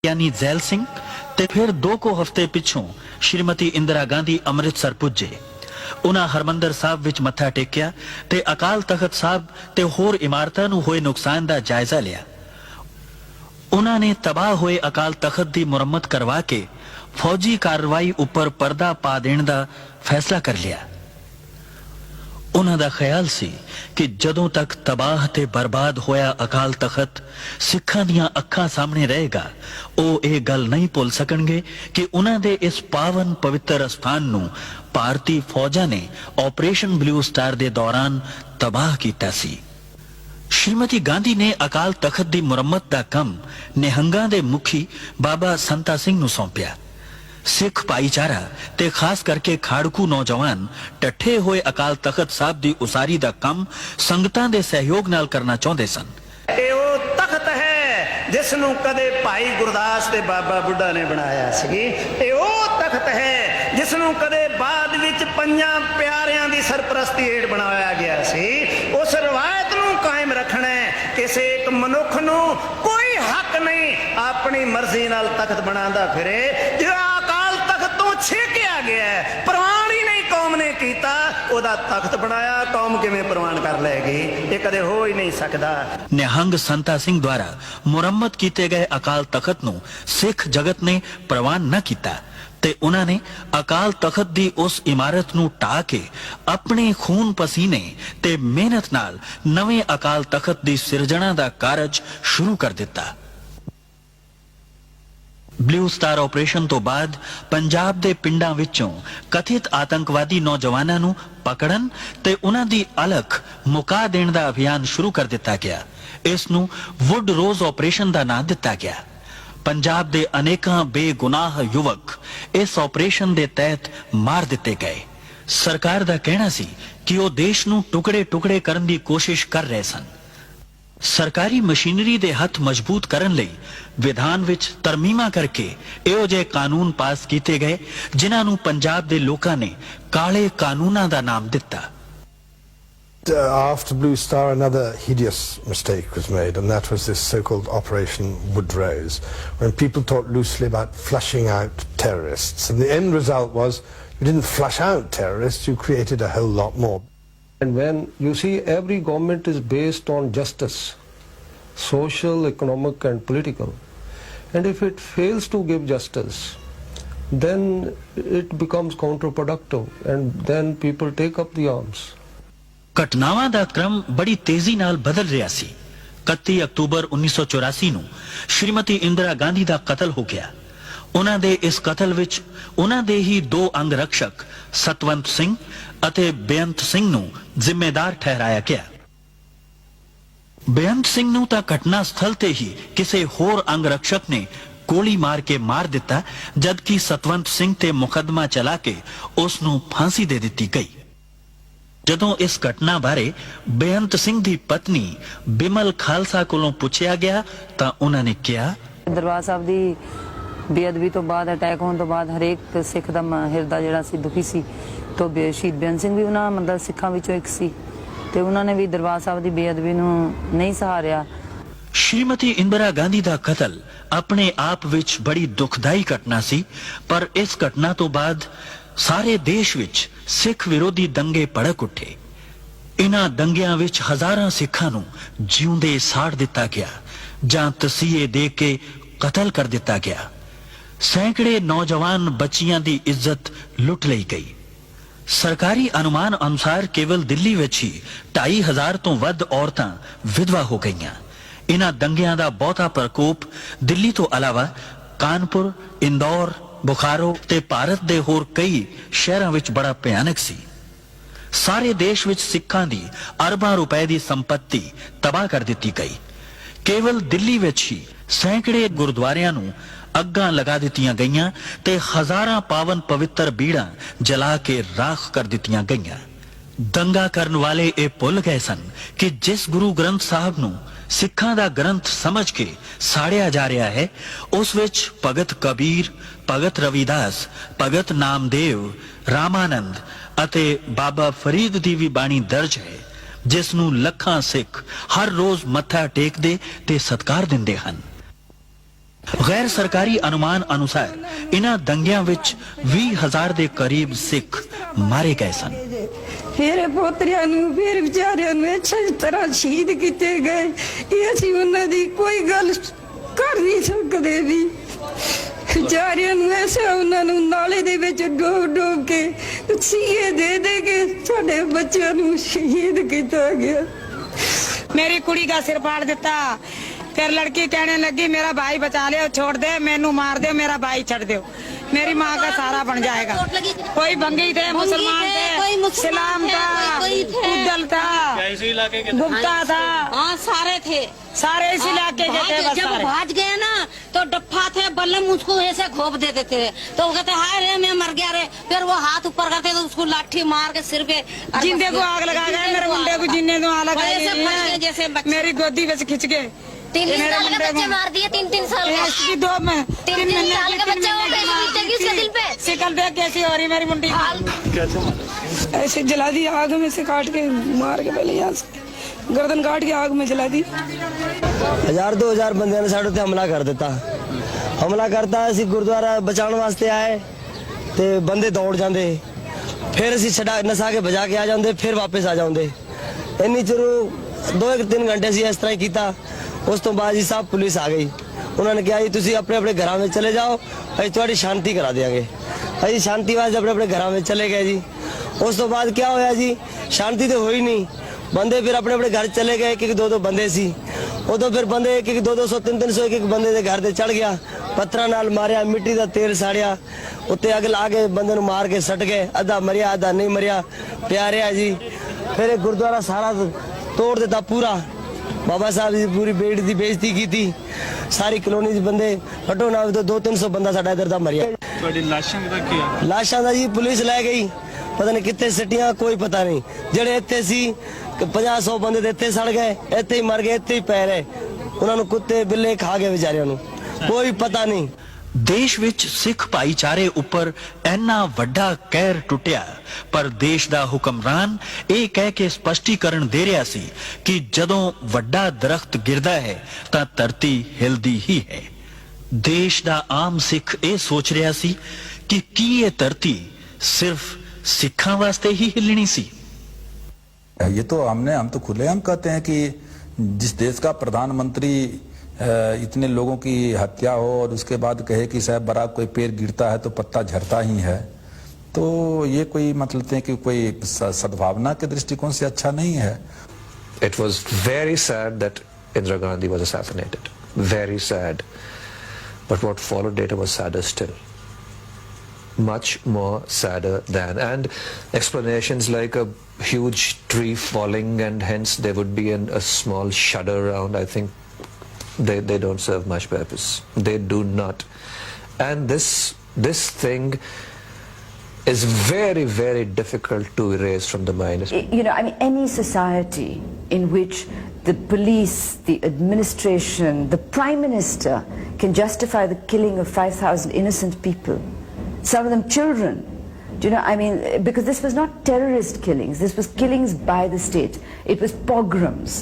यानी जैल सिंह ते फिर 2 को हफ्ते पिछों श्रीमती इंदिरा गांधी अमृतसर पुजे। उन्हां हरमंदर साहब विच मत्था टेकिया ते अकाल तख्त साहब ते होर इमारतां नूं होए नुकसान दा जायजा लिया। उन्हां ने तबाह होए अकाल तख्त दी मुरम्मत करवा के फौजी कार्रवाई उपर पर्दा पा देण दा फैसला कर लिया। उन्हां दा ख्याल सी कि जदों तक तबाह ते बर्बाद होया अकाल तख्त सिखां दियां अखां सामने रहेगा, ओ ये गल नहीं भुल सकणगे कि उन्हां दे इस पावन पवित्र स्थान नूं भारतीय फौजां ने ऑपरेशन ब्लू स्टार दे दौरान तबाह कीता सी। श्रीमती गांधी ने अकाल तख्त दी मुरम्मत दा कम निहंगां दे मुखी बाबा संता सिंह नूं सौंपिया। सिख भाईचारा ते खास करके खाड़कू नौजवान टठे होए अकाल तख्त साहब दी उसारी दा कम संगतां दे सहयोग नाल करना चाहुंदे सन। ਇਹ ਤਖਤ ਹੈ ਜਿਸ ਨੂੰ ਕਦੇ ਭਾਈ ਗੁਰਦਾਸ ਤੇ ਬਾਬਾ ਬੁੱਢਾ ਨੇ ਬਣਾਇਆ ਸੀ। ਇਹ ਉਹ ਤਖਤ ਹੈ ਜਿਸ ਨੂੰ ਕਦੇ ਬਾਅਦ ਵਿੱਚ ਪੰਜਾਂ ਪਿਆਰਿਆਂ ਦੀ ਸਰਪ੍ਰਸਤੀ ਹੇਠ ਬਣਾਇਆ ਗਿਆ ਸੀ। ਉਸ ਰਵਾਇਤ ਨੂੰ ਕਾਇਮ ਰੱਖਣਾ ਹੈ। ਕਿਸੇ ਇੱਕ ਮਨੁੱਖ ਨੂੰ ਕੋਈ ਹੱਕ ਨਹੀਂ ਆਪਣੀ ਮਰਜ਼ੀ ਨਾਲ ਤਖਤ ਬਣਾਉਂਦਾ ਫਿਰੇ। ਜਿਹੜਾ ਅਕਾਲ ਤਖਤ ਤੋਂ ਛੇਕਿਆ ਗਿਆ ਹੈ, ਪ੍ਰਵਾਨ ਹੀ ਨਹੀਂ ਕੌਮ ਨੇ ਕੀਤਾ, ਉਹਦਾ ਤਖਤ ਬਣਾਇਆ, ਕੌਮ ਕਿਵੇਂ ਪ੍ਰਵਾਨ ਕਰ ਲਏਗੀ? ਇਹ ਕਦੇ ਹੋ ਹੀ ਨਹੀਂ ਸਕਦਾ। निहंग संता सिंह द्वारा मुरम्मत किए गए अकाल तख्त नूं सिख जगत ने प्रवान न किया ते उन्हां ने अकाल तख्त दी उस इमारत नूं ढा के अपने खून पसीने ते मेहनत नाल नवें अकाल तख्त दी सिरजणा दा कारज शुरू कर दिता। ब्लू स्टार ऑपरेशन तो बाद पंजाब दे पिंडां विचों कथित आतंकवादी नौजवानां नूं पकड़न ते उन्हां दी अलख मुका देण दा अभियान शुरू कर दिता गया। इस नूं वुड रोज ऑपरेशन दा नाम दिता गया। पंजाब दे अनेकां बेगुनाह युवक इस ऑपरेशन दे तहत मार दिते गए। सरकार दा कहना सी कि वो देश नूं टुकड़े टुकड़े करन दी कोशिश कर रहे सन। सरकारी मशीनरी दे हथ मजबूत करन लई विधान विच तरमीमा करके इहो जे कानून पास कीते गए जिन्हां नूं पंजाब दे लोकां ने काले कानूनां दा नाम दिता। After Blue Star, another hideous mistake was made, and that was this so-called Operation Woodrose, when people talked loosely about flushing out terrorists. And the end result was you didn't flush out terrorists, you created a whole lot more. And when you see every government is based on justice, social, economic and political, and if it fails to give justice, then it becomes counterproductive, and then people take up the arms. घटनावां दा क्रम बड़ी तेजी नाल बदल रहा सी। 31 October 1984 नूं श्रीमती इंदिरा गांधी दा कतल हो गया। उन्हां दे इस कतल विच उन्हां दे ही 2 अंग रक्षक सतवंत सिंह अते बेअंत सिंह नूं जिम्मेदार ठहराया गया। बेअंत सिंह नूं तां घटना स्थल ते ही किसी होर अंग रक्षक ने गोली मार के मार दिता, जबकि सतवंत सिंह ते मुकदमा चला के उस नूं फांसी दे दिती गई। जदों इस घटना बारे बेअंत सिंह दी पत्नी बिमल खालसा कोलों पूछया गया तां उन्हां ने कहा, दरबार साहब दी बेअदबी तो बाद अटैक होने तो बाद हरेक सिख दा हिरदा जिहड़ा सी दुखी सी। तो शहीद बेअंत सिंह भी उन्हां मतलब सिखां विचों एक सी ते उन्हां ने भी दरबार साहब दी बेअदबी नूं नहीं सहारिया। श्रीमती इंदिरा गांधी दा कतल अपने आप विच बड़ी दुखदाई घटना सी, पर इस घटना तो बाद सारे देश विच सिख विरोधी दंगे भड़क उठे। इन्हां दंगियां विच हजारां सिखां नूं जिउंदे साड़ दिता गया जां तसीहे दे के कतल कर दिता गया। सैकड़े नौजवान बच्चियां दी इज्जत लुट लई गई। सरकारी अनुमान अनुसार केवल दिल्ली विच ही 2500 तो वध औरतां विधवा हो गईयां। इन्हां दंगियां दा बहुता प्रकोप दिल्ली तो अलावा कानपुर, इंदौर, बुखारो ते भारत दे होर कई शहरां विच बड़ा भयानक सी। सारे देश विच सिखां दी अरबां रुपए दी संपत्ति तबाह कर दिती गई। केवल दिल्ली विच ही सैकड़े गुरुद्वारियां नूं अग्गां लगा दित्तियां गईयां ते हजारां पावन पवित्र बीड़ां जला के राख कर दित्तियां गईयां। दंगा करन वाले ये भुल गए सन कि जिस गुरु ग्रंथ साहब नूं सिखां दा ग्रंथ समझ के साड़िया जा रहा है, उस विच भगत कबीर, भगत रविदास, भगत नामदेव, रामानंद अते बाबा फरीद दी भी बाणी दर्ज है, जिस नूं लखां सिख हर रोज मत्था टेकदे ते सत्कार दिंदे हन। ਗੈਰ ਸਰਕਾਰੀ ਅਨੁਮਾਨ ਅਨੁਸਾਰ ਇਨ੍ਹਾਂ ਦੰਗਿਆਂ ਵਿੱਚ 20,000 ਦੇ ਕਰੀਬ ਸਿੱਖ ਮਾਰੇ ਗਏ ਸਨ। ਮੇਰੇ ਪੋਤਰਿਆਂ ਨੂੰ ਫਿਰ ਵਿਚਾਰਿਆਂ ਨੂੰ ਅੱਛੀ ਤਰ੍ਹਾਂ ਸ਼ਹੀਦ ਕੀਤੇ ਗਏ। ਇਹ ਅਸੀਂ ਉਹਨਾਂ ਦੀ ਕੋਈ ਗੱਲ ਕਰ ਨਹੀਂ ਸਕਦੇ ਵੀ। ਵਿਚਾਰਿਆਂ ਨੂੰ ਐਸਾ ਉਹਨਾਂ ਨੂੰ ਨਾਲੇ ਦੇ ਵਿੱਚ ਡੋਬ ਕੇ ਸੀਏ ਦੇ ਕੇ ਸਾਡੇ ਬੱਚਿਆਂ ਨੂੰ ਸ਼ਹੀਦ ਕੀਤਾ ਗਿਆ। मेरी कुड़ी का सिर फाड़ देता, फिर लड़की कहने लगी मेरा भाई बचा ले, छोड़ दे, मैनू मार दे, मेरा भाई छड़ दो, मेरी माँ का सहारा बन जाएगा। कोई भंगी थे, मुसलमान थे, इस्लाम था, उद्दल था, गुप्ता था, हाँ सारे थे, सारे इस इलाके के थे। बस जब सारे भाज गए ना तो डप्पा थे, बल्लम उसको ऐसे घोप दे देते थे, तो वो कहते हाय रे मैं मर गया रे, फिर वो हाथ ऊपर करते तो उसको लाठी मार के सिर पे जिंदे को आग लगा गए, मेरे मुंडे को जिन्ने को आग लगा ऐसे फंस गए जैसे बच्चे। मेरी गोदी में से खिंच गए। 3 साल के बच्चे मार दिए, 3 साल के। इसकी 2 में 3 साल के बच्चे हो गए, बीतेगी उसके दिल पे। शिकल देख कैसी हो रही मेरी मुंडी ऐसे जला दी, आग में से काट के मार के पहले यहाँ से गर्दन काट के आग में जला दी। 1000-2000 ਬੰਦਿਆਂ ਨੇ ਸਾਡੇ ਤੇ ਹਮਲਾ ਕਰ ਦਿੱਤਾ। ਹਮਲਾ ਕਰਤਾ, ਅਸੀਂ ਗੁਰਦੁਆਰਾ ਬਚਾਉਣ ਵਾਸਤੇ ਆਏ ਤੇ ਬੰਦੇ ਦੌੜ ਜਾਂਦੇ, ਫਿਰ ਅਸੀਂ ਛਡਾ ਨਸਾ ਕੇ ਭਜਾ ਕੇ ਆ ਜਾਂਦੇ, ਫਿਰ ਵਾਪਸ ਆ ਜਾਂਦੇ। ਇੰਨੀ ਚਿਰ 2-3 ਘੰਟੇ ਅਸੀਂ ਇਸ ਤਰ੍ਹਾਂ ਹੀ ਕੀਤਾ। ਉਸ ਤੋਂ ਬਾਅਦ ਜੀ ਸਾਹਿਬ ਪੁਲਿਸ ਆ ਗਈ। ਉਹਨਾਂ ਨੇ ਕਿਹਾ ਜੀ ਤੁਸੀਂ ਆਪਣੇ ਆਪਣੇ ਘਰਾਂ ਵਿੱਚ ਚਲੇ ਜਾਓ, ਅਸੀਂ ਤੁਹਾਡੀ ਸ਼ਾਂਤੀ ਕਰਾ ਦਿਆਂਗੇ। ਅਸੀਂ ਸ਼ਾਂਤੀ ਵਾਸਤੇ ਆਪਣੇ ਆਪਣੇ ਘਰਾਂ ਵਿੱਚ ਚਲੇ ਗਏ ਜੀ। ਉਸ ਤੋਂ ਬਾਅਦ ਕੀ ਹੋਇਆ ਜੀ, ਸ਼ਾਂਤੀ ਤੇ ਹੋਈ ਨਹੀਂ। ਬੰਦੇ ਫਿਰ ਆਪਣੇ ਆਪਣੇ ਘਰ ਚਲੇ ਗਏ, ਕਿ 2-2 ਬੰਦੇ ਸੀ। ਉਦੋਂ ਫਿਰ ਬੰਦੇ ਕਿ 200-200 300 ਇੱਕ ਬੰਦੇ ਦੇ ਘਰ ਤੇ ਚੜ ਗਿਆ, ਪੱਥਰਾਂ ਨਾਲ ਮਾਰਿਆ, ਮਿੱਟੀ ਦਾ ਤੇਲ ਸਾੜਿਆ, ਉੱਤੇ ਅੱਗ ਲਾ ਕੇ ਬੰਦੇ ਨੂੰ ਮਾਰ ਕੇ ਸੱਟ ਗਏ। ਅੱਧਾ ਮਰਿਆ, ਅੱਧਾ ਨਹੀਂ ਮਰਿਆ, ਪਿਆ ਰਿਹਾ ਜੀ। ਫਿਰ ਇਹ ਗੁਰਦੁਆਰਾ ਸਾਰਾ ਤੋੜ ਦਿੱਤਾ ਪੂਰਾ। ਬਾਬਾ ਸਾਹਿਬ ਦੀ ਪੂਰੀ ਬੇੜੀ ਦੀ ਬੇਇੱਜ਼ਤੀ ਕੀਤੀ। ਸਾਰੀ ਕਲੋਨੀ ਦੇ ਬੰਦੇ ਹਟੋ ਨਾ, 200-300 ਬੰਦਾ ਸਾਡਾ ਇੱਧਰ ਦਾ ਮਰਿਆ। ਤੁਹਾਡੀ ਲਾਸ਼ਾਂ ਦਾ ਕੀ ਆ? ਲਾਸ਼ਾਂ ਦਾ ਜੀ ਪੁਲਿਸ ਲੈ ਗਈ, ਪਤਾ ਨਹੀਂ ਕਿੱਥੇ ਸਿੱਟੀਆਂ, ਕੋਈ ਪਤਾ ਨਹੀਂ। ਜਿਹੜੇ ਇੱਥੇ ਸੀ 50-100 ਬੰਦੇ ਤੇ ਇੱਥੇ ਸੜ ਗਏ, ਇੱਥੇ ਹੀ ਮਰ ਗਏ, ਇੱਥੇ ਹੀ ਪੈ ਰਹੇ। ਉਹਨਾਂ ਨੂੰ ਕੁੱਤੇ ਬਿੱਲੇ ਖਾ ਗਏ ਵਿਚਾਰਿਆਂ ਨੂੰ, ਕੋਈ ਪਤਾ ਨਹੀਂ। ਦੇਸ਼ ਵਿੱਚ ਸਿੱਖ ਭਾਈਚਾਰੇ ਉੱਪਰ ਇੰਨਾ ਵੱਡਾ ਕਹਿਰ ਟੁੱਟਿਆ, ਪਰ ਦੇਸ਼ ਦਾ ਹੁਕਮਰਾਨ ਇਹ ਕਹਿ ਕੇ ਸਪਸ਼ਟੀਕਰਨ ਦੇ ਰਿਹਾ ਸੀ ਕਿ ਜਦੋਂ ਵੱਡਾ ਦਰਖਤ ਗਿਰਦਾ ਹੈ ਤਾਂ ਧਰਤੀ ਹਿਲਦੀ ਹੀ ਹੈ। ਦੇਸ਼ ਦਾ ਆਮ ਸਿੱਖ ਇਹ ਸੋਚ ਰਿਹਾ ਸੀ ਕਿ ਕੀ ਇਹ ਧਰਤੀ ਸਿਰਫ ਸਿੱਖਾਂ ਵਾਸਤੇ ਹੀ ਹਿੱਲਣੀ ਸੀ। ये तो हम तो खुलेआम कहते हैं कि जिस देश का प्रधानमंत्री इतने लोगों की हत्या हो और उसके बाद कहे कि साहब बड़ा कोई पेड़ गिरता है तो पत्ता झड़ता ही है, तो ये कोई मतलब है कि कोई सद्भावना के दृष्टिकोण से अच्छा नहीं है। It was very sad that Indira Gandhi was assassinated. Very sad. But what followed later was sadder still. Much more sadder than. And explanations like a huge tree falling and hence there would be a small shudder around, I think they don't serve much purpose. They do not. And this thing is very, very difficult to erase from the mind. You know, I mean, any society in which the police, the administration, the Prime Minister can justify the killing of 5,000 innocent people, some of them children, do you know, I mean, because this was not terrorist killings, this was killings by the state, it was pogroms.